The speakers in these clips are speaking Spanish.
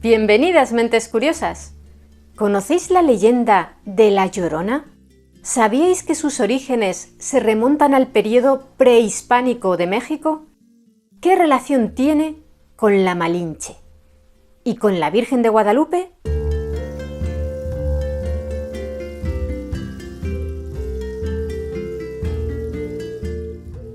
Bienvenidas, mentes curiosas. ¿Conocéis la leyenda de La Llorona? ¿Sabíais que sus orígenes se remontan al periodo prehispánico de México? ¿Qué relación tiene con la Malinche? ¿Y con la Virgen de Guadalupe?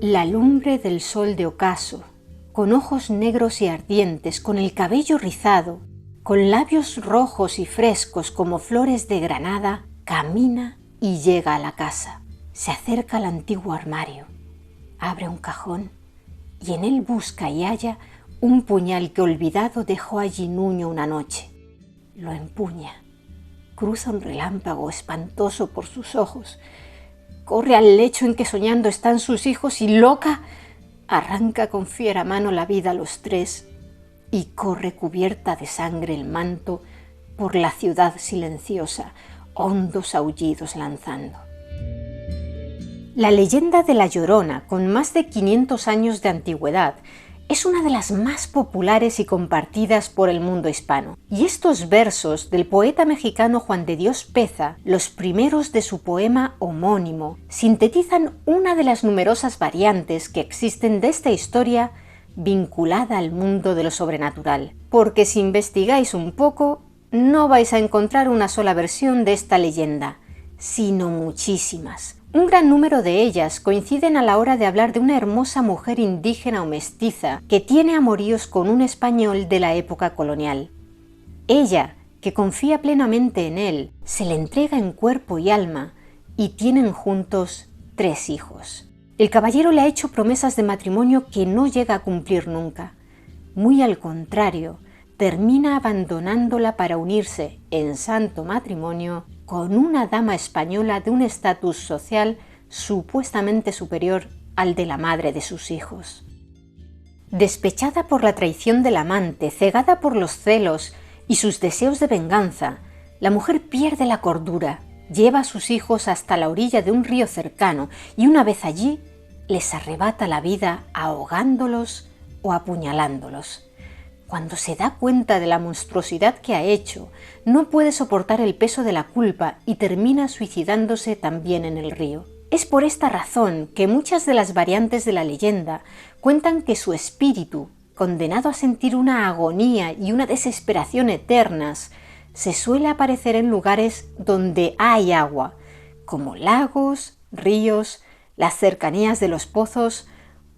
La lumbre del sol de ocaso, con ojos negros y ardientes, con el cabello rizado, con labios rojos y frescos como flores de granada, camina y llega a la casa. Se acerca al antiguo armario, abre un cajón y en él busca y halla un puñal que olvidado dejó allí Nuño una noche. Lo empuña, cruza un relámpago espantoso por sus ojos, corre al lecho en que soñando están sus hijos y loca arranca con fiera mano la vida a los tres y corre cubierta de sangre el manto por la ciudad silenciosa, hondos aullidos lanzando. La leyenda de La Llorona, con más de 500 años de antigüedad, es una de las más populares y compartidas por el mundo hispano. Y estos versos del poeta mexicano Juan de Dios Peza, los primeros de su poema homónimo, sintetizan una de las numerosas variantes que existen de esta historia vinculada al mundo de lo sobrenatural. Porque si investigáis un poco, no vais a encontrar una sola versión de esta leyenda, sino muchísimas. Un gran número de ellas coinciden a la hora de hablar de una hermosa mujer indígena o mestiza que tiene amoríos con un español de la época colonial. Ella, que confía plenamente en él, se le entrega en cuerpo y alma y tienen juntos 3 hijos. El caballero le ha hecho promesas de matrimonio que no llega a cumplir nunca. Muy al contrario, termina abandonándola para unirse en santo matrimonio con una dama española de un estatus social supuestamente superior al de la madre de sus hijos. Despechada por la traición del amante, cegada por los celos y sus deseos de venganza, la mujer pierde la cordura, lleva a sus hijos hasta la orilla de un río cercano y una vez allí les arrebata la vida ahogándolos o apuñalándolos. Cuando se da cuenta de la monstruosidad que ha hecho, no puede soportar el peso de la culpa y termina suicidándose también en el río. Es por esta razón que muchas de las variantes de la leyenda cuentan que su espíritu, condenado a sentir una agonía y una desesperación eternas, se suele aparecer en lugares donde hay agua, como lagos, ríos, las cercanías de los pozos,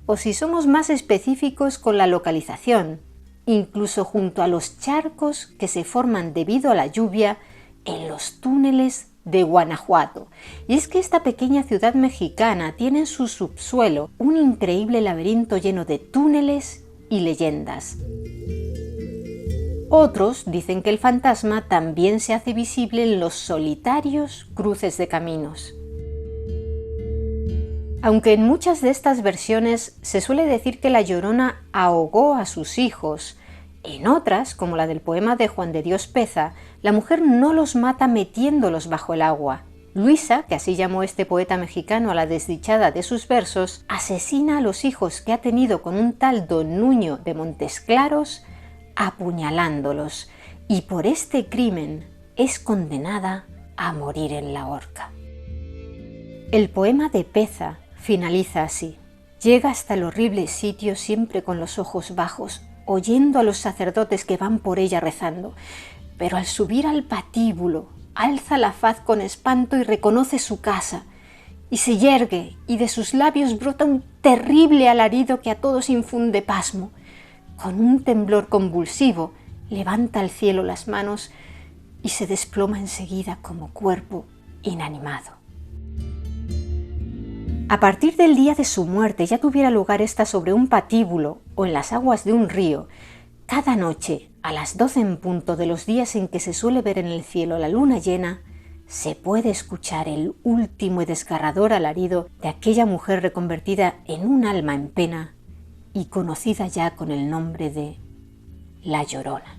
o si somos más específicos con la localización, incluso junto a los charcos que se forman debido a la lluvia en los túneles de Guanajuato. Y es que esta pequeña ciudad mexicana tiene en su subsuelo un increíble laberinto lleno de túneles y leyendas. Otros dicen que el fantasma también se hace visible en los solitarios cruces de caminos. Aunque en muchas de estas versiones se suele decir que la Llorona ahogó a sus hijos, en otras, como la del poema de Juan de Dios Peza, la mujer no los mata metiéndolos bajo el agua. Luisa, que así llamó este poeta mexicano a la desdichada de sus versos, asesina a los hijos que ha tenido con un tal don Nuño de Montesclaros, apuñalándolos, y por este crimen es condenada a morir en la horca. El poema de Peza finaliza así. Llega hasta el horrible sitio siempre con los ojos bajos, oyendo a los sacerdotes que van por ella rezando, pero al subir al patíbulo, alza la faz con espanto y reconoce su casa, y se yergue, y de sus labios brota un terrible alarido que a todos infunde pasmo. Con un temblor convulsivo, levanta al cielo las manos y se desploma enseguida como cuerpo inanimado. A partir del día de su muerte, ya tuviera lugar esta sobre un patíbulo o en las aguas de un río, cada noche, a las 12 en punto de los días en que se suele ver en el cielo la luna llena, se puede escuchar el último y desgarrador alarido de aquella mujer reconvertida en un alma en pena y conocida ya con el nombre de La Llorona.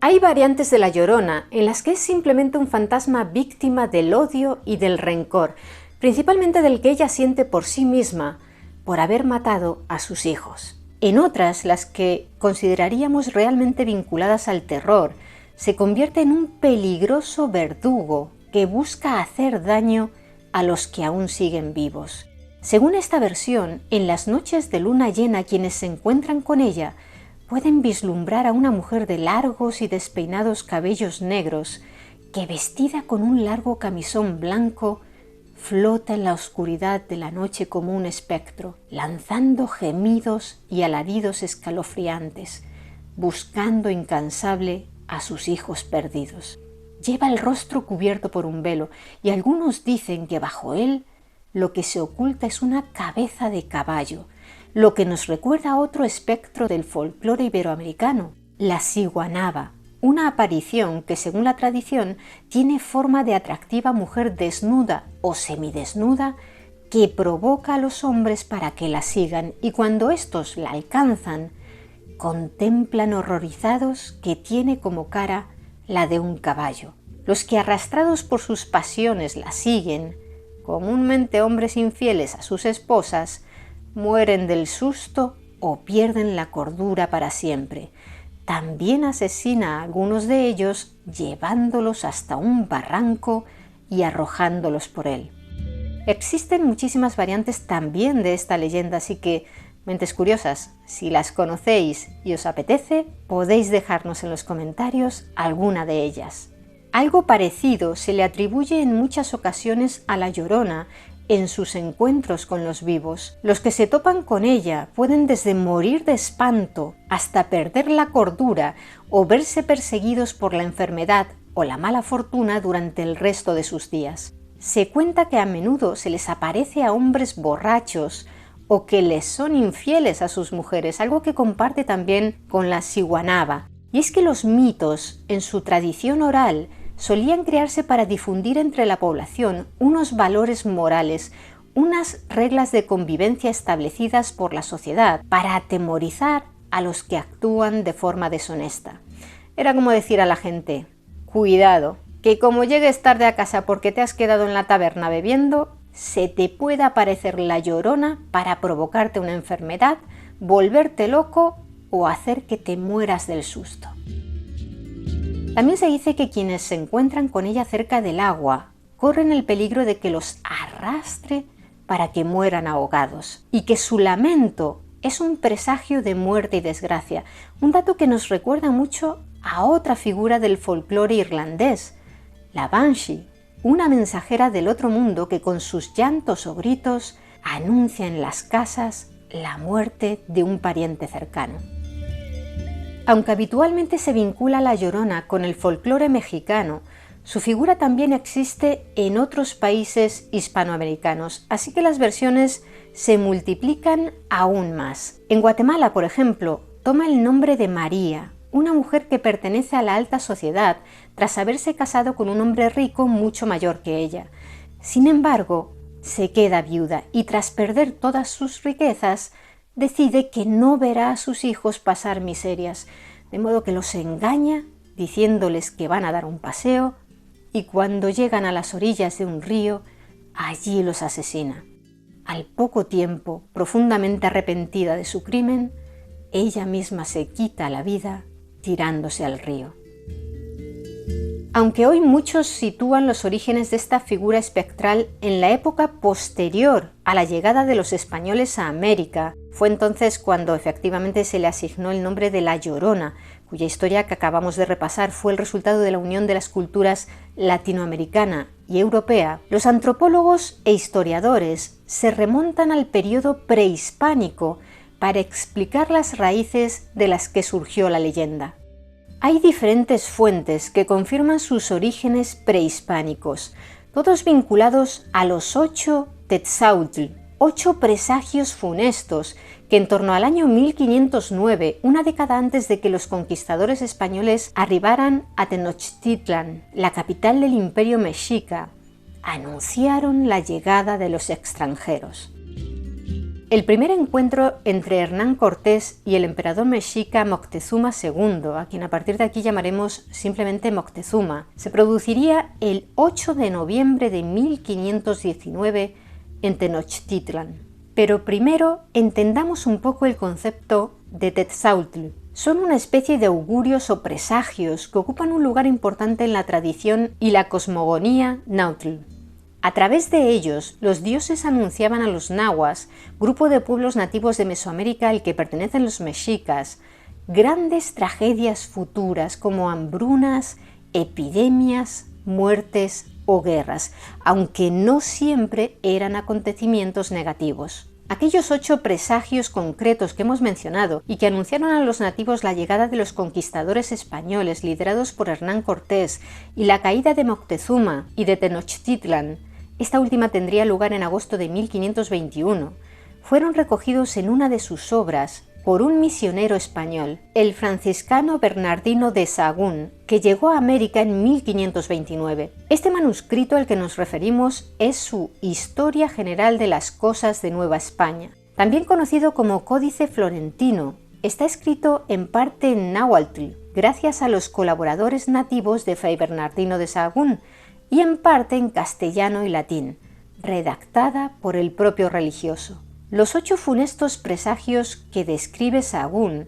Hay variantes de La Llorona en las que es simplemente un fantasma víctima del odio y del rencor, principalmente del que ella siente por sí misma, por haber matado a sus hijos. En otras, las que consideraríamos realmente vinculadas al terror, se convierte en un peligroso verdugo que busca hacer daño a los que aún siguen vivos. Según esta versión, en las noches de luna llena quienes se encuentran con ella pueden vislumbrar a una mujer de largos y despeinados cabellos negros que, vestida con un largo camisón blanco, flota en la oscuridad de la noche como un espectro, lanzando gemidos y alaridos escalofriantes, buscando incansable a sus hijos perdidos. Lleva el rostro cubierto por un velo y algunos dicen que bajo él lo que se oculta es una cabeza de caballo, lo que nos recuerda a otro espectro del folclore iberoamericano, la ciguanaba, una aparición que, según la tradición, tiene forma de atractiva mujer desnuda o semidesnuda que provoca a los hombres para que la sigan y cuando estos la alcanzan, contemplan horrorizados que tiene como cara la de un caballo. Los que arrastrados por sus pasiones la siguen, comúnmente hombres infieles a sus esposas, mueren del susto o pierden la cordura para siempre. También asesina a algunos de ellos llevándolos hasta un barranco y arrojándolos por él. Existen muchísimas variantes también de esta leyenda, así que, mentes curiosas, si las conocéis y os apetece, podéis dejarnos en los comentarios alguna de ellas. Algo parecido se le atribuye en muchas ocasiones a la Llorona en sus encuentros con los vivos. Los que se topan con ella pueden desde morir de espanto hasta perder la cordura o verse perseguidos por la enfermedad o la mala fortuna durante el resto de sus días. Se cuenta que a menudo se les aparece a hombres borrachos o que les son infieles a sus mujeres, algo que comparte también con la ciguanaba. Y es que los mitos, en su tradición oral, solían crearse para difundir entre la población unos valores morales, unas reglas de convivencia establecidas por la sociedad para atemorizar a los que actúan de forma deshonesta. Era como decir a la gente: cuidado, que como llegues tarde a casa porque te has quedado en la taberna bebiendo, se te puede aparecer la Llorona para provocarte una enfermedad, volverte loco o hacer que te mueras del susto. También se dice que quienes se encuentran con ella cerca del agua corren el peligro de que los arrastre para que mueran ahogados y que su lamento es un presagio de muerte y desgracia, un dato que nos recuerda mucho a otra figura del folclore irlandés, la Banshee, una mensajera del otro mundo que con sus llantos o gritos anuncia en las casas la muerte de un pariente cercano. Aunque habitualmente se vincula la Llorona con el folclore mexicano, su figura también existe en otros países hispanoamericanos, así que las versiones se multiplican aún más. En Guatemala, por ejemplo, toma el nombre de María, una mujer que pertenece a la alta sociedad tras haberse casado con un hombre rico mucho mayor que ella. Sin embargo, se queda viuda y tras perder todas sus riquezas, decide que no verá a sus hijos pasar miserias, de modo que los engaña diciéndoles que van a dar un paseo y cuando llegan a las orillas de un río, allí los asesina. Al poco tiempo, profundamente arrepentida de su crimen, ella misma se quita la vida tirándose al río. Aunque hoy muchos sitúan los orígenes de esta figura espectral en la época posterior a la llegada de los españoles a América, fue entonces cuando efectivamente se le asignó el nombre de la Llorona, cuya historia que acabamos de repasar fue el resultado de la unión de las culturas latinoamericana y europea, los antropólogos e historiadores se remontan al periodo prehispánico para explicar las raíces de las que surgió la leyenda. Hay diferentes fuentes que confirman sus orígenes prehispánicos, todos vinculados a los 8 Tetzautl, 8 presagios funestos que en torno al año 1509, una década antes de que los conquistadores españoles arribaran a Tenochtitlan, la capital del Imperio Mexica, anunciaron la llegada de los extranjeros. El primer encuentro entre Hernán Cortés y el emperador mexica Moctezuma II, a quien a partir de aquí llamaremos simplemente Moctezuma, se produciría el 8 de noviembre de 1519 en Tenochtitlan. Pero primero entendamos un poco el concepto de Tetzautl. Son una especie de augurios o presagios que ocupan un lugar importante en la tradición y la cosmogonía náhuatl. A través de ellos, los dioses anunciaban a los nahuas, grupo de pueblos nativos de Mesoamérica al que pertenecen los mexicas, grandes tragedias futuras como hambrunas, epidemias, muertes o guerras, aunque no siempre eran acontecimientos negativos. Aquellos 8 presagios concretos que hemos mencionado y que anunciaron a los nativos la llegada de los conquistadores españoles liderados por Hernán Cortés y la caída de Moctezuma y de Tenochtitlan, esta última tendría lugar en agosto de 1521, fueron recogidos en una de sus obras por un misionero español, el franciscano Bernardino de Sahagún, que llegó a América en 1529. Este manuscrito al que nos referimos es su Historia General de las Cosas de Nueva España, también conocido como Códice Florentino. Está escrito en parte en náhuatl, gracias a los colaboradores nativos de Fray Bernardino de Sahagún, y en parte en castellano y latín, redactada por el propio religioso. Los 8 funestos presagios que describe Sahagún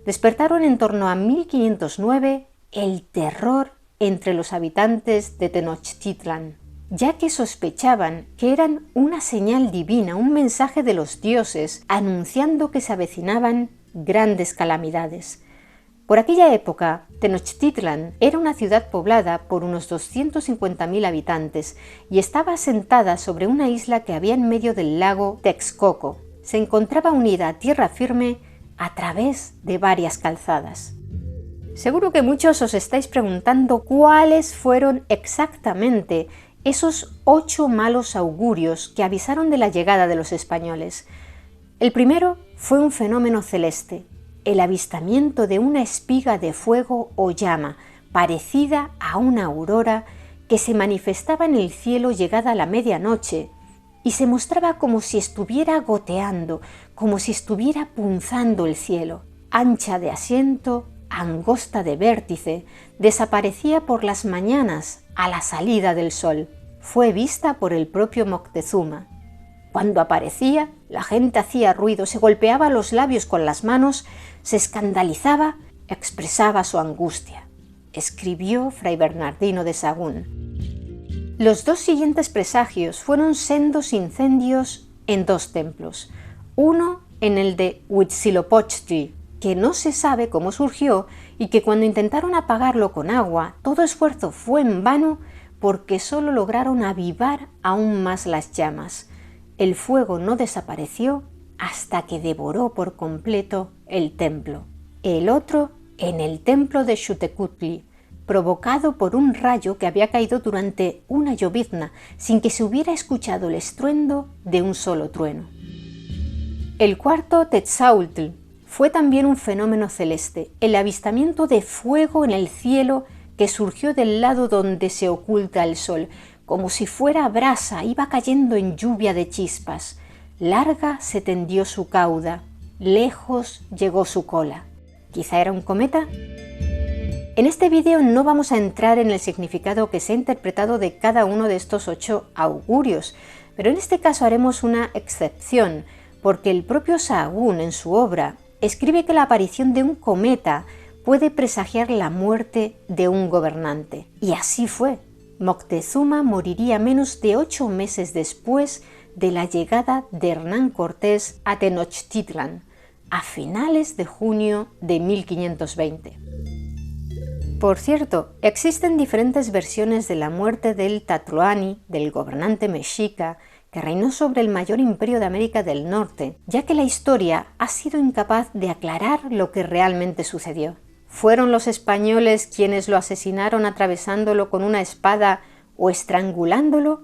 despertaron en torno a 1509 el terror entre los habitantes de Tenochtitlan, ya que sospechaban que eran una señal divina, un mensaje de los dioses anunciando que se avecinaban grandes calamidades. Por aquella época, Tenochtitlan era una ciudad poblada por unos 250.000 habitantes y estaba asentada sobre una isla que había en medio del lago Texcoco. Se encontraba unida a tierra firme a través de varias calzadas. Seguro que muchos os estáis preguntando cuáles fueron exactamente esos 8 malos augurios que avisaron de la llegada de los españoles. El primero fue un fenómeno celeste, el avistamiento de una espiga de fuego o llama, parecida a una aurora que se manifestaba en el cielo llegada a la medianoche y se mostraba como si estuviera goteando, como si estuviera punzando el cielo. Ancha de asiento, angosta de vértice, desaparecía por las mañanas a la salida del sol. Fue vista por el propio Moctezuma. Cuando aparecía, la gente hacía ruido, se golpeaba los labios con las manos, se escandalizaba, expresaba su angustia, escribió Fray Bernardino de Sahagún. Los 2 siguientes presagios fueron sendos incendios en 2 templos, uno en el de Huitzilopochtli, que no se sabe cómo surgió y que cuando intentaron apagarlo con agua, todo esfuerzo fue en vano porque solo lograron avivar aún más las llamas. El fuego no desapareció hasta que devoró por completo el templo. El otro en el templo de Xiuhtecuhtli, provocado por un rayo que había caído durante una llovizna sin que se hubiera escuchado el estruendo de un solo trueno. El cuarto Tetzautl fue también un fenómeno celeste, el avistamiento de fuego en el cielo que surgió del lado donde se oculta el sol, como si fuera brasa, iba cayendo en lluvia de chispas. Larga se tendió su cauda, lejos llegó su cola. ¿Quizá era un cometa? En este vídeo no vamos a entrar en el significado que se ha interpretado de cada uno de estos 8 augurios, pero en este caso haremos una excepción, porque el propio Sahagún en su obra escribe que la aparición de un cometa puede presagiar la muerte de un gobernante. Y así fue. Moctezuma moriría menos de 8 meses después de la llegada de Hernán Cortés a Tenochtitlan, a finales de junio de 1520. Por cierto, existen diferentes versiones de la muerte del Tlatoani, del gobernante mexica, que reinó sobre el mayor imperio de América del Norte, ya que la historia ha sido incapaz de aclarar lo que realmente sucedió. ¿Fueron los españoles quienes lo asesinaron atravesándolo con una espada o estrangulándolo?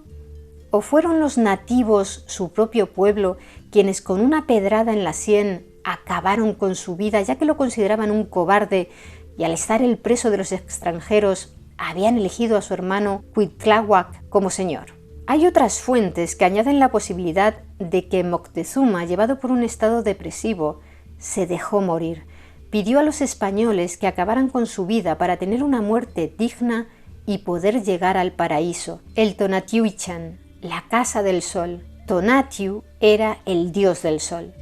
¿O fueron los nativos, su propio pueblo, quienes con una pedrada en la sien acabaron con su vida ya que lo consideraban un cobarde y al estar el preso de los extranjeros habían elegido a su hermano Cuitláhuac como señor? Hay otras fuentes que añaden la posibilidad de que Moctezuma, llevado por un estado depresivo, se dejó morir. Pidió a los españoles que acabaran con su vida para tener una muerte digna y poder llegar al paraíso, el Tonatiuhchan, la casa del sol, Tonatiuh era el dios del sol.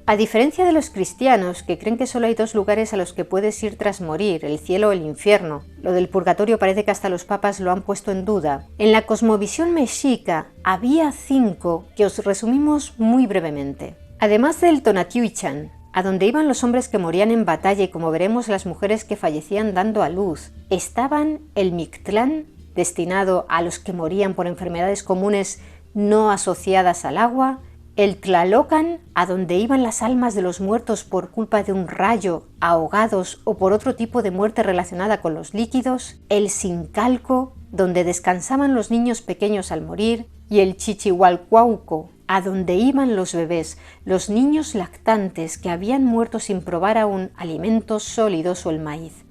A diferencia de los cristianos, que creen que solo hay dos lugares a los que puedes ir tras morir, el cielo o el infierno, lo del purgatorio parece que hasta los papas lo han puesto en duda, en la cosmovisión mexica había 5 que os resumimos muy brevemente. Además del Tonatiuh-Ichan, a donde iban los hombres que morían en batalla y, como veremos, las mujeres que fallecían dando a luz, estaban el Mictlán, destinado a los que morían por enfermedades comunes no asociadas al agua, el Tlalocan, a donde iban las almas de los muertos por culpa de un rayo, ahogados o por otro tipo de muerte relacionada con los líquidos, el Sincalco, donde descansaban los niños pequeños al morir, y el Chichihualcuauco, a donde iban los bebés, los niños lactantes que habían muerto sin probar aún alimentos sólidos o el maíz.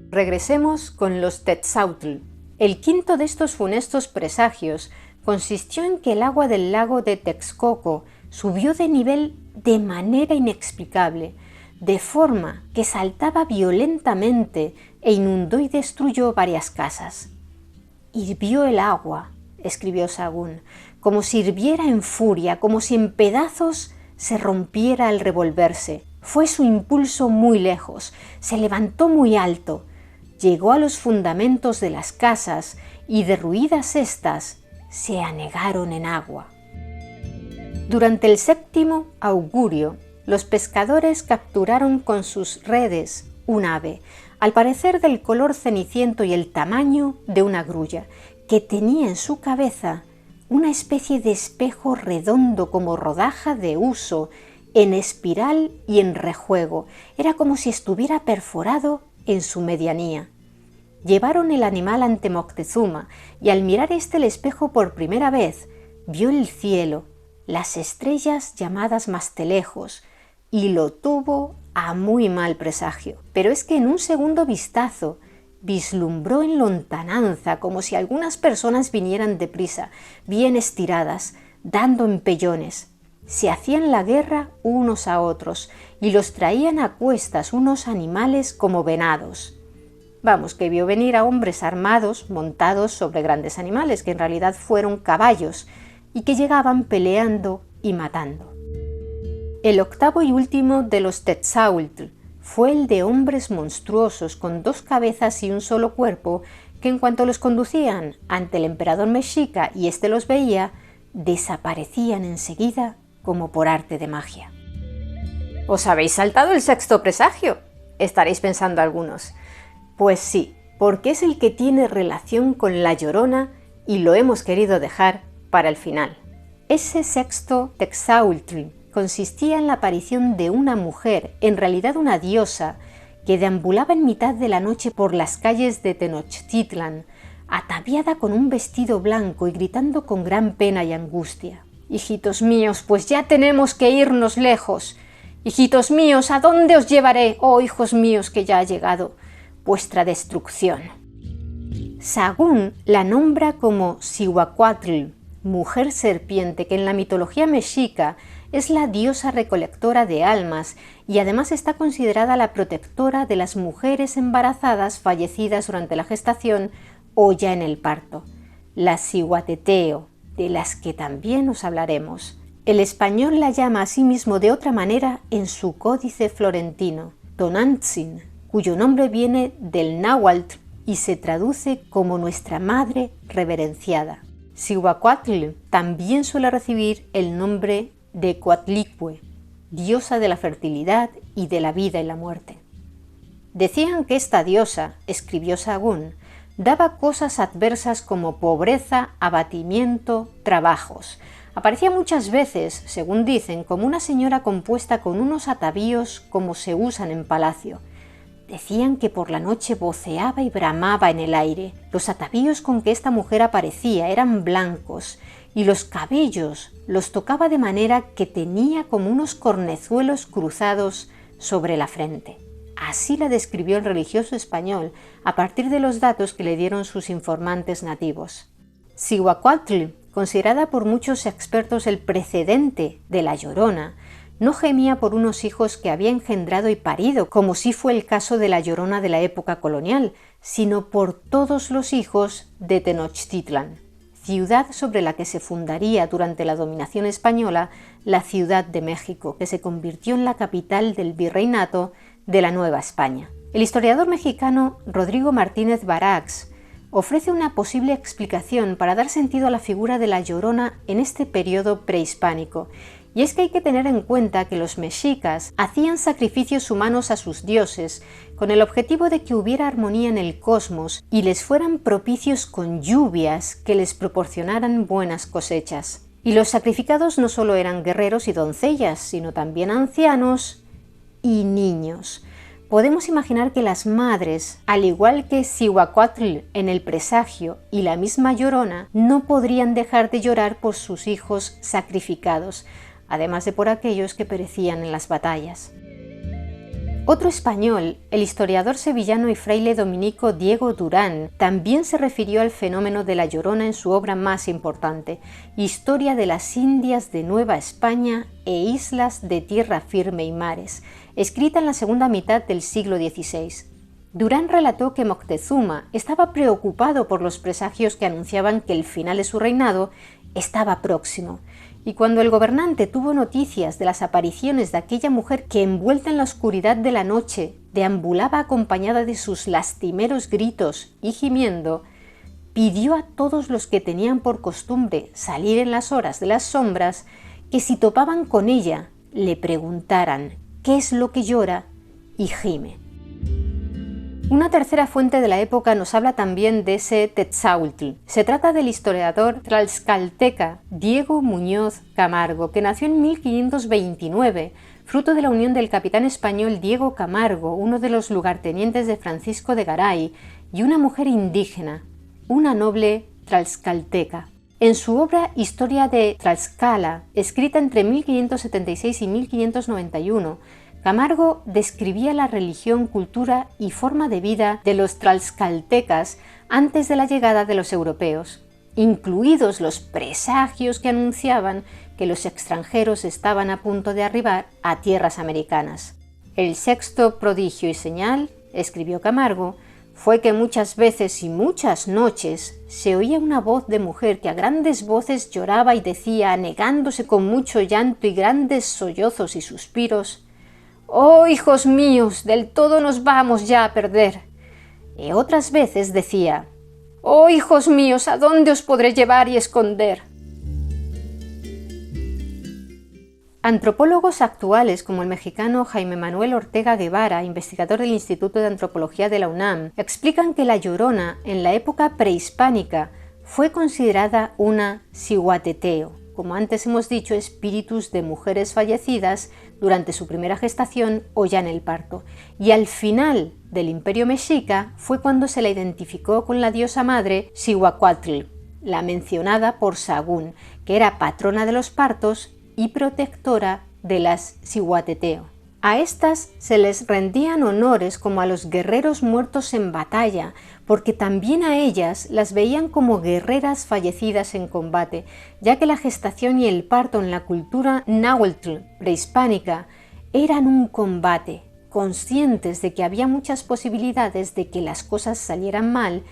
Regresemos con los Tetzautl. El quinto de estos funestos presagios consistió en que el agua del lago de Texcoco subió de nivel de manera inexplicable, de forma que saltaba violentamente e inundó y destruyó varias casas. Hirvió el agua, escribió Sahagún, como si hirviera en furia, como si en pedazos se rompiera al revolverse. Fue su impulso muy lejos, se levantó muy alto, llegó a los fundamentos de las casas y derruidas éstas, se anegaron en agua. Durante el 7º augurio, los pescadores capturaron con sus redes un ave, al parecer del color ceniciento y el tamaño de una grulla, que tenía en su cabeza una especie de espejo redondo como rodaja de huso, en espiral y en rejuego. Era como si estuviera perforado en su medianía. Llevaron el animal ante Moctezuma y al mirar el espejo por primera vez, vio el cielo, las estrellas llamadas mastelejos, y lo tuvo a muy mal presagio. Pero es que en un segundo vistazo vislumbró en lontananza como si algunas personas vinieran deprisa, bien estiradas, dando empellones. Se hacían la guerra unos a otros y los traían a cuestas unos animales como venados. Vamos, que vio venir a hombres armados montados sobre grandes animales, que en realidad fueron caballos, y que llegaban peleando y matando. El octavo y último de los Tetzautl fue el de hombres monstruosos con 2 cabezas y un solo cuerpo, que en cuanto los conducían ante el emperador mexica y éste los veía, desaparecían enseguida como por arte de magia. ¿Os habéis saltado el 6º presagio?, estaréis pensando algunos. Pues sí, porque es el que tiene relación con la Llorona y lo hemos querido dejar para el final. Ese 6º Tetzautl consistía en la aparición de una mujer, en realidad una diosa, que deambulaba en mitad de la noche por las calles de Tenochtitlan, ataviada con un vestido blanco y gritando con gran pena y angustia. «Hijitos míos, pues ya tenemos que irnos lejos. Hijitos míos, ¿a dónde os llevaré? Oh, hijos míos, que ya ha llegado vuestra destrucción». Sahagún la nombra como Cihuacuatl, mujer serpiente, que en la mitología mexica es la diosa recolectora de almas y además está considerada la protectora de las mujeres embarazadas fallecidas durante la gestación o ya en el parto, la Cihuateteo, de las que también os hablaremos. El español la llama a sí mismo de otra manera en su códice florentino, Tonantzin, cuyo nombre viene del náhuatl y se traduce como nuestra madre reverenciada. Cihuacuatl también suele recibir el nombre de Coatlicue, diosa de la fertilidad y de la vida y la muerte. Decían que esta diosa, escribió Sahagún, daba cosas adversas como pobreza, abatimiento, trabajos. Aparecía muchas veces, según dicen, como una señora compuesta con unos atavíos como se usan en palacio. Decían que por la noche voceaba y bramaba en el aire. Los atavíos con que esta mujer aparecía eran blancos y los cabellos los tocaba de manera que tenía como unos cornezuelos cruzados sobre la frente. Así la describió el religioso español a partir de los datos que le dieron sus informantes nativos. Cihuacuatl, considerada por muchos expertos el precedente de la Llorona, no gemía por unos hijos que había engendrado y parido, como sí fue el caso de la Llorona de la época colonial, sino por todos los hijos de Tenochtitlan. ciudad sobre la que se fundaría durante la dominación española la Ciudad de México, que se convirtió en la capital del virreinato de la Nueva España. El historiador mexicano Rodrigo Martínez Barax ofrece una posible explicación para dar sentido a la figura de la Llorona en este periodo prehispánico, y es que hay que tener en cuenta que los mexicas hacían sacrificios humanos a sus dioses con el objetivo de que hubiera armonía en el cosmos y les fueran propicios con lluvias que les proporcionaran buenas cosechas. Y los sacrificados no solo eran guerreros y doncellas, sino también ancianos y niños. Podemos imaginar que las madres, al igual que Cihuacóatl en el presagio y la misma Llorona, no podrían dejar de llorar por sus hijos sacrificados, además de por aquellos que perecían en las batallas. Otro español, el historiador sevillano y fraile dominico Diego Durán, también se refirió al fenómeno de la Llorona en su obra más importante, Historia de las Indias de Nueva España e Islas de Tierra Firme y Mares, escrita en la segunda mitad del siglo XVI. Durán relató que Moctezuma estaba preocupado por los presagios que anunciaban que el final de su reinado estaba próximo, y cuando el gobernante tuvo noticias de las apariciones de aquella mujer que, envuelta en la oscuridad de la noche, deambulaba acompañada de sus lastimeros gritos y gimiendo, pidió a todos los que tenían por costumbre salir en las horas de las sombras que si topaban con ella le preguntaran qué es lo que llora y gime. Una tercera fuente de la época nos habla también de ese Tetzahualtl. Se trata del historiador tlaxcalteca Diego Muñoz Camargo, que nació en 1529, fruto de la unión del capitán español Diego Camargo, uno de los lugartenientes de Francisco de Garay, y una mujer indígena, una noble tlaxcalteca. En su obra Historia de Tlaxcala, escrita entre 1576 y 1591, Camargo describía la religión, cultura y forma de vida de los tlaxcaltecas antes de la llegada de los europeos, incluidos los presagios que anunciaban que los extranjeros estaban a punto de arribar a tierras americanas. El sexto prodigio y señal, escribió Camargo, fue que muchas veces y muchas noches se oía una voz de mujer que a grandes voces lloraba y decía, anegándose con mucho llanto y grandes sollozos y suspiros: «¡Oh, hijos míos, del todo nos vamos ya a perder!» Y otras veces decía: «¡Oh, hijos míos, ¿a dónde os podré llevar y esconder?». Antropólogos actuales como el mexicano Jaime Manuel Ortega Guevara, investigador del Instituto de Antropología de la UNAM, explican que la Llorona en la época prehispánica fue considerada una cihuateteo, como antes hemos dicho, espíritus de mujeres fallecidas durante su primera gestación o ya en el parto. Y al final del Imperio Mexica fue cuando se la identificó con la diosa madre Cihuacóatl, la mencionada por Sahagún, que era patrona de los partos y protectora de las cihuateteo. A estas se les rendían honores como a los guerreros muertos en batalla, porque también a ellas las veían como guerreras fallecidas en combate, ya que la gestación y el parto en la cultura náhuatl prehispánica eran un combate, conscientes de que había muchas posibilidades de que las cosas salieran mal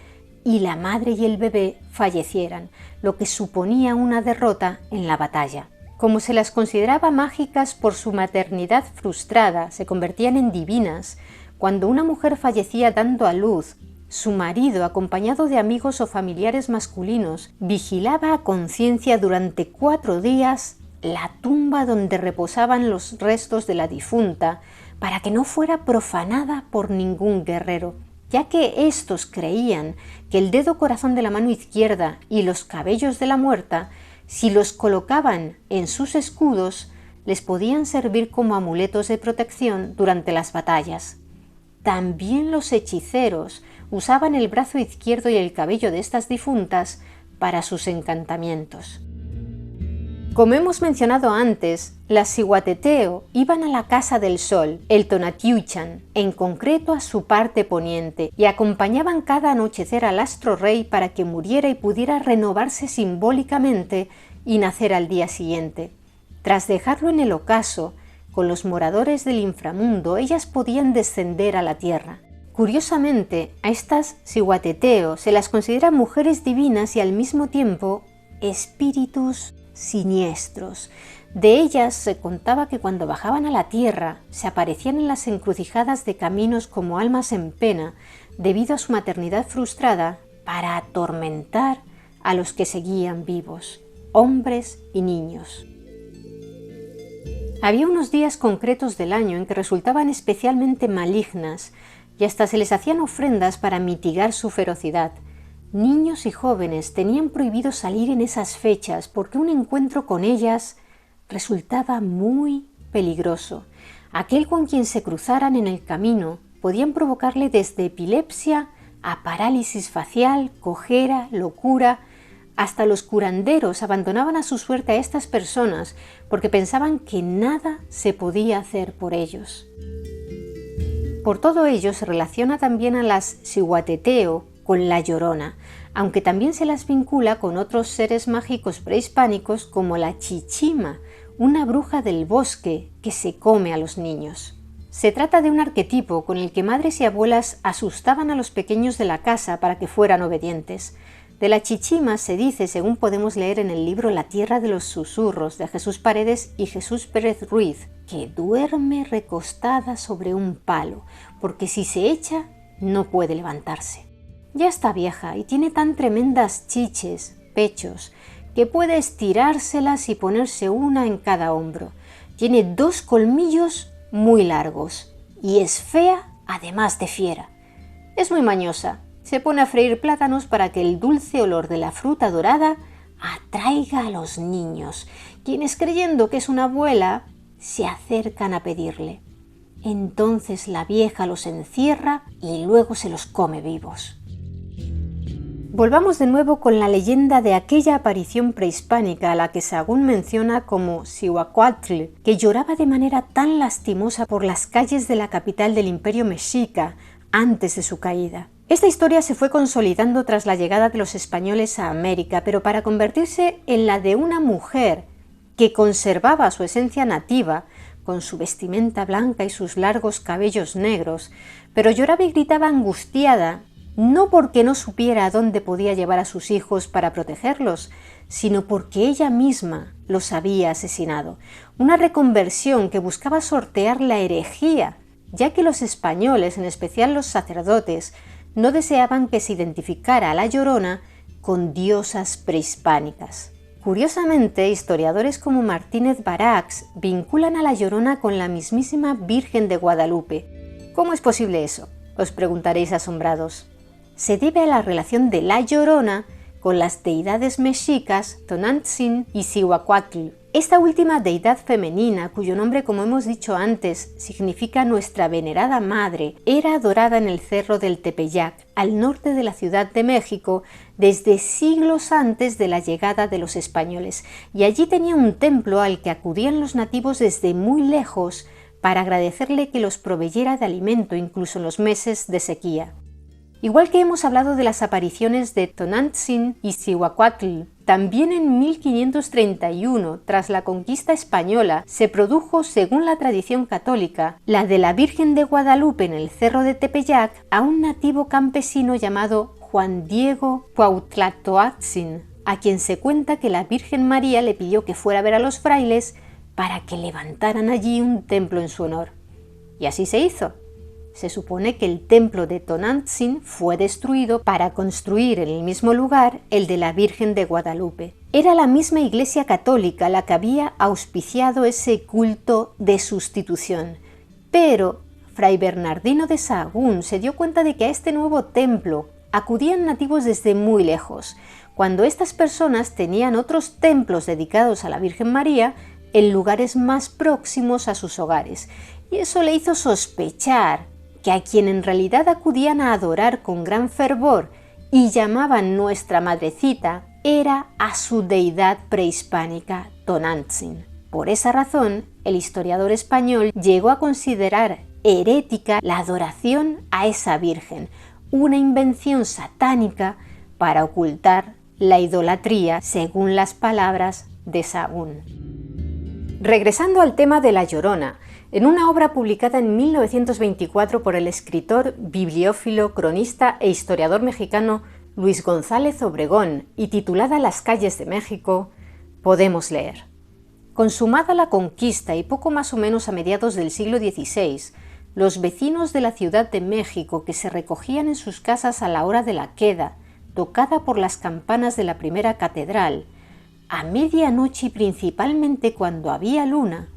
y la madre y el bebé fallecieran, lo que suponía una derrota en la batalla. Como se las consideraba mágicas por su maternidad frustrada, se convertían en divinas. Cuando una mujer fallecía dando a luz, su marido, acompañado de amigos o familiares masculinos, vigilaba a conciencia durante 4 días la tumba donde reposaban los restos de la difunta, para que no fuera profanada por ningún guerrero, ya que éstos creían que el dedo corazón de la mano izquierda y los cabellos de la muerta, si los colocaban en sus escudos, les podían servir como amuletos de protección durante las batallas. También los hechiceros usaban el brazo izquierdo y el cabello de estas difuntas para sus encantamientos. Como hemos mencionado antes, las cihuateteo iban a la Casa del Sol, el Tonatiuhcan, en concreto a su parte poniente, y acompañaban cada anochecer al astro rey para que muriera y pudiera renovarse simbólicamente y nacer al día siguiente. Tras dejarlo en el ocaso, con los moradores del inframundo, ellas podían descender a la tierra. Curiosamente, a estas Cihuateteo se las considera mujeres divinas y al mismo tiempo espíritus siniestros. De ellas se contaba que cuando bajaban a la tierra se aparecían en las encrucijadas de caminos como almas en pena debido a su maternidad frustrada para atormentar a los que seguían vivos, hombres y niños. Había unos días concretos del año en que resultaban especialmente malignas y hasta se les hacían ofrendas para mitigar su ferocidad. Niños y jóvenes tenían prohibido salir en esas fechas porque un encuentro con ellas resultaba muy peligroso. Aquel con quien se cruzaran en el camino podían provocarle desde epilepsia a parálisis facial, cojera, locura. Hasta los curanderos abandonaban a su suerte a estas personas porque pensaban que nada se podía hacer por ellos. Por todo ello se relaciona también a las Cihuateteo con la Llorona, aunque también se las vincula con otros seres mágicos prehispánicos como la Chichima, una bruja del bosque que se come a los niños. Se trata de un arquetipo con el que madres y abuelas asustaban a los pequeños de la casa para que fueran obedientes. De la Chichima se dice, según podemos leer en el libro La Tierra de los Susurros de Jesús Paredes y Jesús Pérez Ruiz, que duerme recostada sobre un palo, porque si se echa no puede levantarse. Ya está vieja y tiene tan tremendas chiches, pechos, que puede estirárselas y ponerse una en cada hombro. Tiene 2 colmillos muy largos y es fea además de fiera. Es muy mañosa. Se pone a freír plátanos para que el dulce olor de la fruta dorada atraiga a los niños, quienes creyendo que es una abuela, se acercan a pedirle. Entonces la vieja los encierra y luego se los come vivos. Volvamos de nuevo con la leyenda de aquella aparición prehispánica a la que Sahagún menciona como Cihuacuatl, que lloraba de manera tan lastimosa por las calles de la capital del Imperio Mexica antes de su caída. Esta historia se fue consolidando tras la llegada de los españoles a América, pero para convertirse en la de una mujer que conservaba su esencia nativa, con su vestimenta blanca y sus largos cabellos negros, pero lloraba y gritaba angustiada, no porque no supiera a dónde podía llevar a sus hijos para protegerlos, sino porque ella misma los había asesinado. Una reconversión que buscaba sortear la herejía, ya que los españoles, en especial los sacerdotes, no deseaban que se identificara a la Llorona con diosas prehispánicas. Curiosamente, historiadores como Martínez Barax vinculan a la Llorona con la mismísima Virgen de Guadalupe. ¿Cómo es posible eso?, os preguntaréis asombrados. Se debe a la relación de la Llorona con las deidades mexicas Tonantzin y Cihuacuatl. Esta última deidad femenina, cuyo nombre, como hemos dicho antes, significa nuestra venerada madre, era adorada en el cerro del Tepeyac, al norte de la Ciudad de México, desde siglos antes de la llegada de los españoles, y allí tenía un templo al que acudían los nativos desde muy lejos para agradecerle que los proveyera de alimento incluso en los meses de sequía. Igual que hemos hablado de las apariciones de Tonantzin y Cihuacuatl, también en 1531, tras la conquista española, se produjo, según la tradición católica, la de la Virgen de Guadalupe en el cerro de Tepeyac a un nativo campesino llamado Juan Diego Cuautlatoatzin, a quien se cuenta que la Virgen María le pidió que fuera a ver a los frailes para que levantaran allí un templo en su honor. Y así se hizo. Se supone que el templo de Tonantzin fue destruido para construir en el mismo lugar el de la Virgen de Guadalupe. Era la misma Iglesia Católica la que había auspiciado ese culto de sustitución. Pero Fray Bernardino de Sahagún se dio cuenta de que a este nuevo templo acudían nativos desde muy lejos, cuando estas personas tenían otros templos dedicados a la Virgen María en lugares más próximos a sus hogares, y eso le hizo sospechar que a quien en realidad acudían a adorar con gran fervor y llamaban nuestra madrecita era a su deidad prehispánica Tonantzin. Por esa razón, el historiador español llegó a considerar herética la adoración a esa virgen, una invención satánica para ocultar la idolatría, según las palabras de Sahagún. Regresando al tema de La Llorona, en una obra publicada en 1924 por el escritor, bibliófilo, cronista e historiador mexicano Luis González Obregón y titulada Las calles de México, podemos leer: consumada la conquista y poco más o menos a mediados del siglo XVI, los vecinos de la Ciudad de México que se recogían en sus casas a la hora de la queda, tocada por las campanas de la primera catedral, a medianoche y principalmente cuando había luna,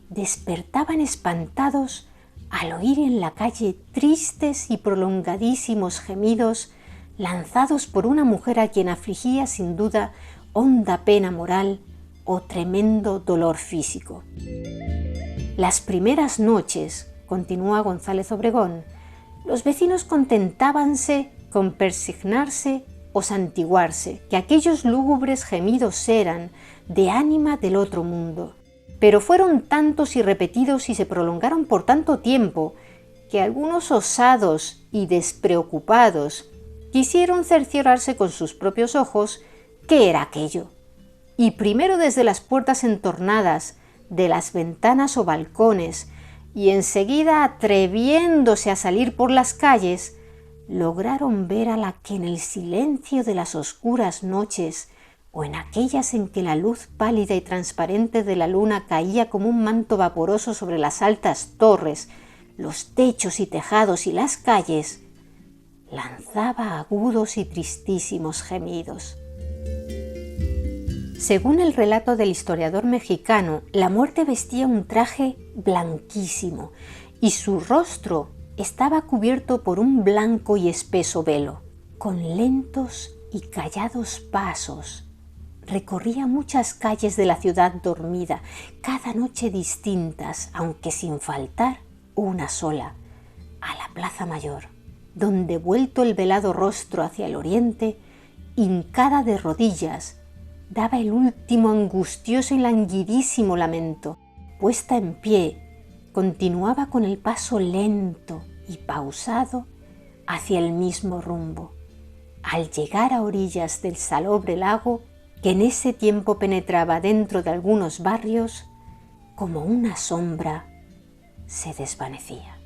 despertaban espantados al oír en la calle tristes y prolongadísimos gemidos lanzados por una mujer a quien afligía sin duda honda pena moral o tremendo dolor físico. Las primeras noches, continúa González Obregón, los vecinos contentábanse con persignarse o santiguarse, que aquellos lúgubres gemidos eran de ánima del otro mundo, pero fueron tantos y repetidos y se prolongaron por tanto tiempo que algunos osados y despreocupados quisieron cerciorarse con sus propios ojos qué era aquello, y primero desde las puertas entornadas de las ventanas o balcones, y enseguida atreviéndose a salir por las calles, lograron ver a la que en el silencio de las oscuras noches, o en aquellas en que la luz pálida y transparente de la luna caía como un manto vaporoso sobre las altas torres, los techos y tejados y las calles, lanzaba agudos y tristísimos gemidos. Según el relato del historiador mexicano, la muerte vestía un traje blanquísimo y su rostro estaba cubierto por un blanco y espeso velo. Con lentos y callados pasos recorría muchas calles de la ciudad dormida, cada noche distintas, aunque sin faltar una sola, a la Plaza Mayor, donde, vuelto el velado rostro hacia el oriente, hincada de rodillas, daba el último angustioso y languidísimo lamento. Puesta en pie, continuaba con el paso lento y pausado hacia el mismo rumbo. Al llegar a orillas del salobre lago, que en ese tiempo penetraba dentro de algunos barrios, como una sombra, se desvanecía.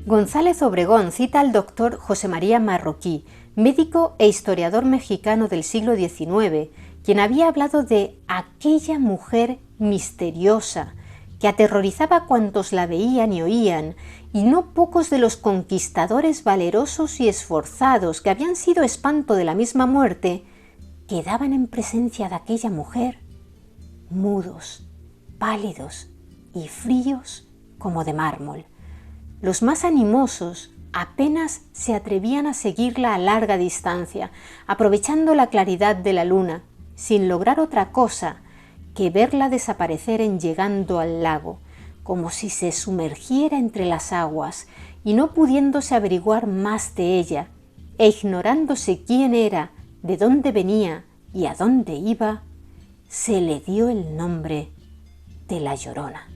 González Obregón cita al doctor José María Marroquí, médico e historiador mexicano del siglo XIX, quien había hablado de aquella mujer misteriosa que aterrorizaba a cuantos la veían y oían, y no pocos de los conquistadores valerosos y esforzados que habían sido espanto de la misma muerte, quedaban en presencia de aquella mujer, mudos, pálidos y fríos como de mármol. Los más animosos apenas se atrevían a seguirla a larga distancia, aprovechando la claridad de la luna, sin lograr otra cosa que verla desaparecer en llegando al lago, como si se sumergiera entre las aguas, y no pudiéndose averiguar más de ella, e ignorándose quién era, de dónde venía y a dónde iba, se le dio el nombre de La Llorona.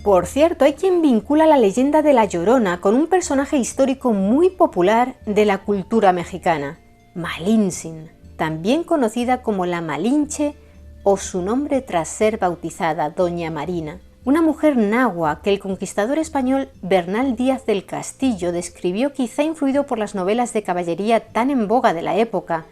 Por cierto, hay quien vincula la leyenda de La Llorona con un personaje histórico muy popular de la cultura mexicana, Malintzin, también conocida como la Malinche o su nombre tras ser bautizada, Doña Marina, una mujer nahua que el conquistador español Bernal Díaz del Castillo describió, quizá influido por las novelas de caballería tan en boga de la época,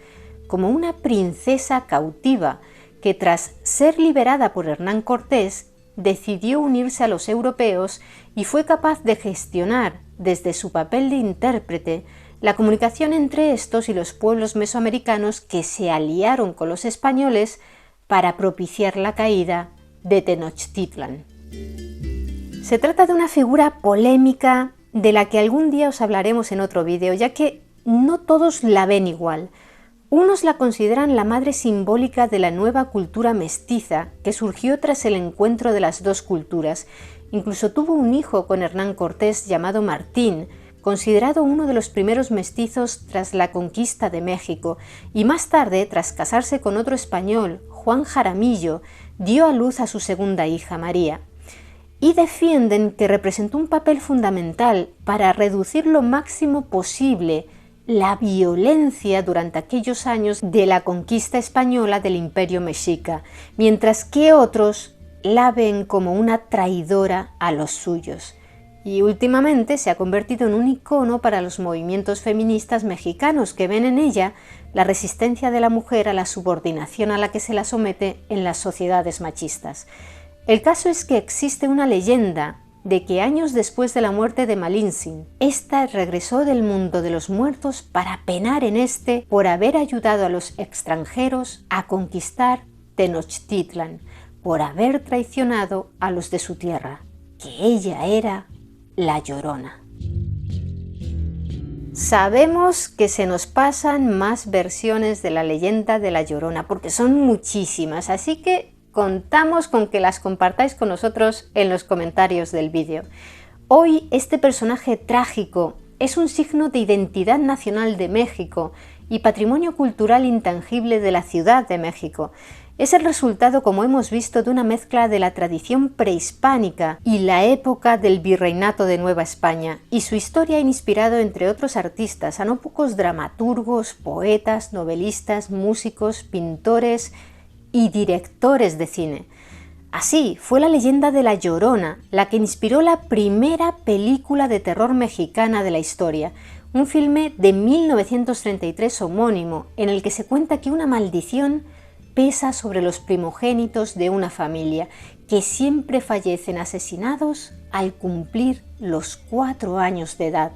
como una princesa cautiva que tras ser liberada por Hernán Cortés decidió unirse a los europeos y fue capaz de gestionar, desde su papel de intérprete, la comunicación entre estos y los pueblos mesoamericanos que se aliaron con los españoles para propiciar la caída de Tenochtitlan. Se trata de una figura polémica de la que algún día os hablaremos en otro vídeo, ya que no todos la ven igual. Unos la consideran la madre simbólica de la nueva cultura mestiza que surgió tras el encuentro de las dos culturas. Incluso tuvo un hijo con Hernán Cortés llamado Martín, considerado uno de los primeros mestizos tras la conquista de México, y más tarde, tras casarse con otro español, Juan Jaramillo, dio a luz a su segunda hija, María. Y defienden que representó un papel fundamental para reducir lo máximo posible la violencia durante aquellos años de la conquista española del Imperio Mexica, mientras que otros la ven como una traidora a los suyos. Y últimamente se ha convertido en un icono para los movimientos feministas mexicanos, que ven en ella la resistencia de la mujer a la subordinación a la que se la somete en las sociedades machistas. El caso es que existe una leyenda de que años después de la muerte de Malintzin, ésta regresó del mundo de los muertos para penar en este por haber ayudado a los extranjeros a conquistar Tenochtitlan, por haber traicionado a los de su tierra, que ella era la Llorona. Sabemos que se nos pasan más versiones de la leyenda de la Llorona, porque son muchísimas, así que contamos con que las compartáis con nosotros en los comentarios del vídeo. Hoy este personaje trágico es un signo de identidad nacional de México y patrimonio cultural intangible de la Ciudad de México. Es el resultado, como hemos visto, de una mezcla de la tradición prehispánica y la época del virreinato de Nueva España, y su historia ha inspirado, entre otros artistas, a no pocos dramaturgos, poetas, novelistas, músicos, pintores y directores de cine. Así, fue la leyenda de La Llorona la que inspiró la primera película de terror mexicana de la historia, un filme de 1933 homónimo, en el que se cuenta que una maldición pesa sobre los primogénitos de una familia, que siempre fallecen asesinados al cumplir los 4 años de edad.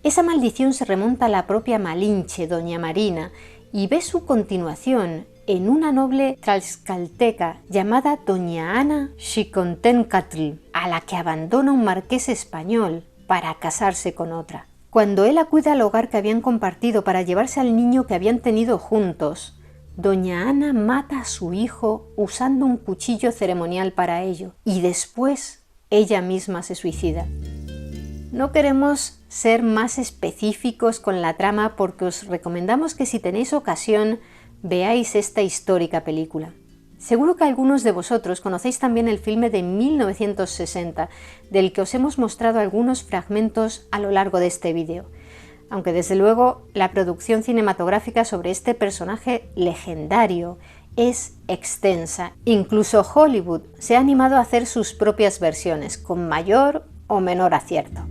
Esa maldición se remonta a la propia Malinche, doña Marina, y ve su continuación en una noble tlaxcalteca llamada doña Ana Xicontencatl, a la que abandona un marqués español para casarse con otra. Cuando él acude al hogar que habían compartido para llevarse al niño que habían tenido juntos, doña Ana mata a su hijo usando un cuchillo ceremonial para ello, y después ella misma se suicida. No queremos ser más específicos con la trama porque os recomendamos que, si tenéis ocasión, veáis esta histórica película. Seguro que algunos de vosotros conocéis también el filme de 1960, del que os hemos mostrado algunos fragmentos a lo largo de este vídeo. Aunque desde luego la producción cinematográfica sobre este personaje legendario es extensa. Incluso Hollywood se ha animado a hacer sus propias versiones, con mayor o menor acierto.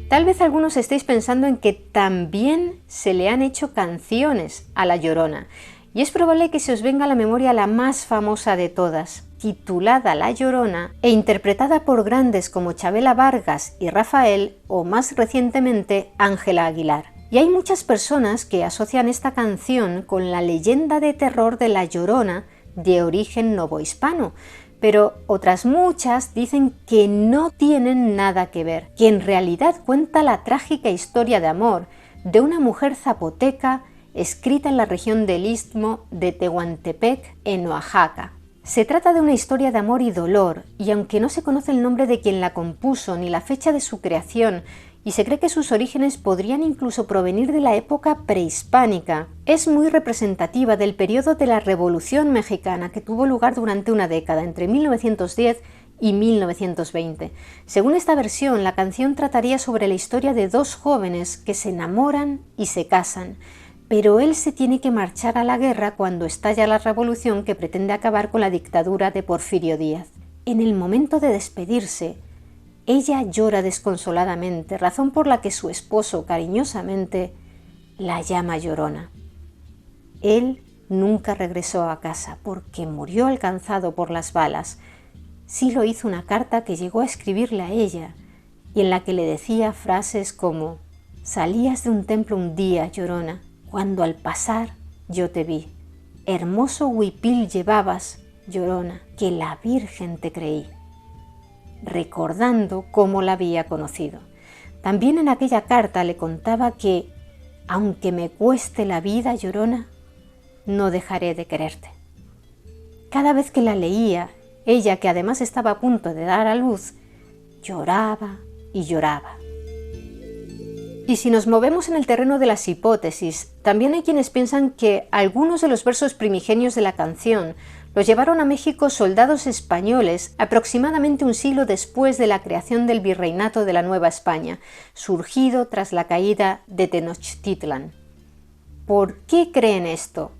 Tal vez algunos estéis pensando en que también se le han hecho canciones a La Llorona, y es probable que se os venga a la memoria la más famosa de todas, titulada La Llorona e interpretada por grandes como Chabela Vargas y Rafael, o más recientemente Ángela Aguilar. Y hay muchas personas que asocian esta canción con la leyenda de terror de La Llorona, de origen novohispano, pero otras muchas dicen que no tienen nada que ver, que en realidad cuenta la trágica historia de amor de una mujer zapoteca escrita en la región del Istmo de Tehuantepec, en Oaxaca. Se trata de una historia de amor y dolor, y aunque no se conoce el nombre de quien la compuso ni la fecha de su creación, y se cree que sus orígenes podrían incluso provenir de la época prehispánica, es muy representativa del periodo de la Revolución Mexicana, que tuvo lugar durante una década, entre 1910 y 1920. Según esta versión, la canción trataría sobre la historia de dos jóvenes que se enamoran y se casan, pero él se tiene que marchar a la guerra cuando estalla la revolución que pretende acabar con la dictadura de Porfirio Díaz. En el momento de despedirse, ella llora desconsoladamente, razón por la que su esposo cariñosamente la llama Llorona. Él nunca regresó a casa porque murió alcanzado por las balas. Sí lo hizo una carta que llegó a escribirle a ella y en la que le decía frases como: «Salías de un templo un día, Llorona, cuando al pasar yo te vi. Hermoso huipil llevabas, Llorona, que la Virgen te creí», recordando cómo la había conocido. También en aquella carta le contaba que, aunque me cueste la vida, Llorona, no dejaré de quererte. Cada vez que la leía, ella, que además estaba a punto de dar a luz, lloraba y lloraba. Y si nos movemos en el terreno de las hipótesis, también hay quienes piensan que algunos de los versos primigenios de la canción los llevaron a México soldados españoles aproximadamente un siglo después de la creación del virreinato de la Nueva España, surgido tras la caída de Tenochtitlan. ¿Por qué creen esto?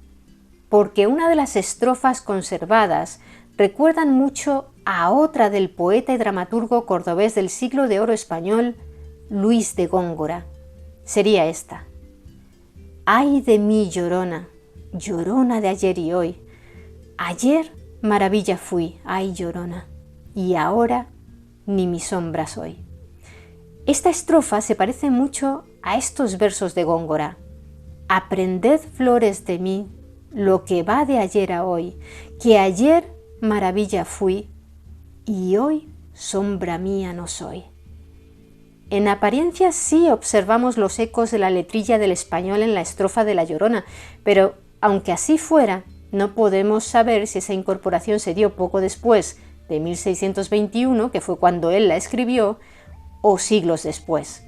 Porque una de las estrofas conservadas recuerdan mucho a otra del poeta y dramaturgo cordobés del siglo de oro español, Luis de Góngora. Sería esta: ay de mí, llorona, llorona de ayer y hoy. Ayer maravilla fui, ay llorona, y ahora ni mi sombra soy. Esta estrofa se parece mucho a estos versos de Góngora. Aprended, flores, de mí lo que va de ayer a hoy, que ayer maravilla fui y hoy sombra mía no soy. En apariencia sí observamos los ecos de la letrilla del español en la estrofa de La Llorona, pero aunque así fuera, no podemos saber si esa incorporación se dio poco después de 1621, que fue cuando él la escribió, o siglos después.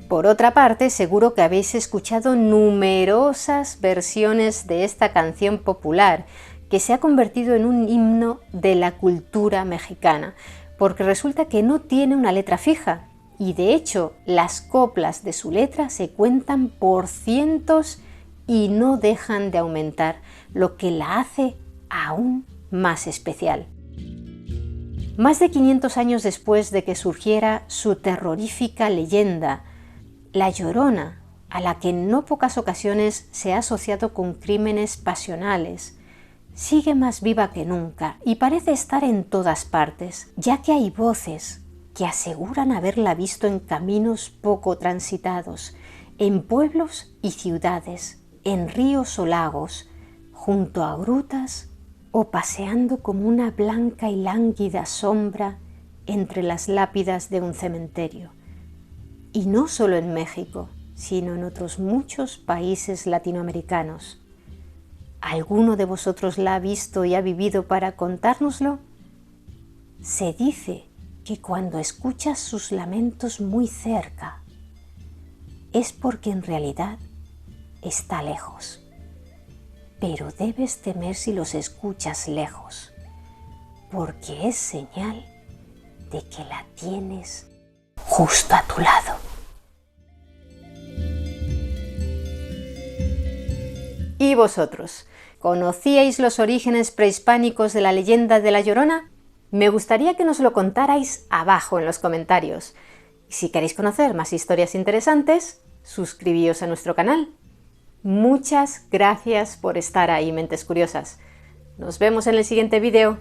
Por otra parte, seguro que habéis escuchado numerosas versiones de esta canción popular, que se ha convertido en un himno de la cultura mexicana, porque resulta que no tiene una letra fija, y de hecho las coplas de su letra se cuentan por cientos y no dejan de aumentar, lo que la hace aún más especial. Más de 500 años después de que surgiera su terrorífica leyenda, La Llorona, a la que en no pocas ocasiones se ha asociado con crímenes pasionales, sigue más viva que nunca y parece estar en todas partes, ya que hay voces que aseguran haberla visto en caminos poco transitados, en pueblos y ciudades, en ríos o lagos, junto a grutas o paseando como una blanca y lánguida sombra entre las lápidas de un cementerio. Y no solo en México, sino en otros muchos países latinoamericanos. ¿Alguno de vosotros la ha visto y ha vivido para contárnoslo? Se dice que cuando escuchas sus lamentos muy cerca, es porque en realidad está lejos. Pero debes temer si los escuchas lejos, porque es señal de que la tienes justo a tu lado. ¿Y vosotros? ¿Conocíais los orígenes prehispánicos de la leyenda de La Llorona? Me gustaría que nos lo contarais abajo en los comentarios. Y si queréis conocer más historias interesantes, suscribíos a nuestro canal. Muchas gracias por estar ahí, mentes curiosas. Nos vemos en el siguiente vídeo.